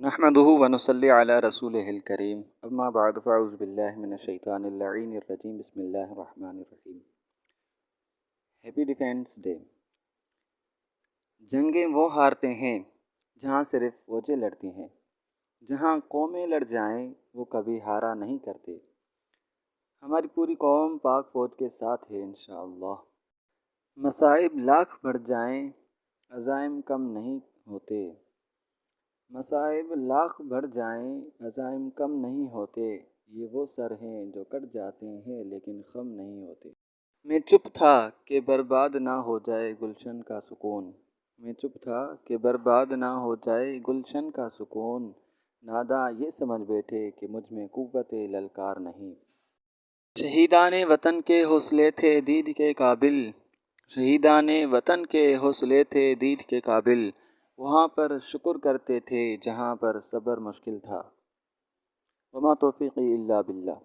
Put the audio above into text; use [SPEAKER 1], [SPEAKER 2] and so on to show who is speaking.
[SPEAKER 1] نحمده ونصلي على رسوله الكريم اما بعد فاعوذ باللہ من الشیطان اللعین الرجیم بسم اللہ الرحمن الرحیم۔ Happy defence day. جنگیں وہ ہارتے ہیں جہاں صرف فوجیں لڑتی ہیں، جہاں قومیں لڑ جائیں وہ کبھی ہارا نہیں کرتے۔ ہماری پوری قوم پاک فوج کے ساتھ ہے انشاءاللہ۔ مصائب لاکھ بڑھ جائیں عزائم کم نہیں ہوتے، مصائب لاکھ بڑھ جائیں عزائم کم نہیں ہوتے، یہ وہ سر ہیں جو کٹ جاتے ہیں لیکن خم نہیں ہوتے۔ میں چپ تھا کہ برباد نہ ہو جائے گلشن کا سکون، میں چپ تھا کہ برباد نہ ہو جائے گلشن کا سکون، ناداں یہ سمجھ بیٹھے کہ مجھ میں قوت للکار نہیں۔ شہیدان وطن کے حوصلے تھے دید کے قابل، شہیدان وطن کے حوصلے تھے دید کے قابل، وہاں پر شکر کرتے تھے جہاں پر صبر مشکل تھا۔ وما توفیقی الا باللہ۔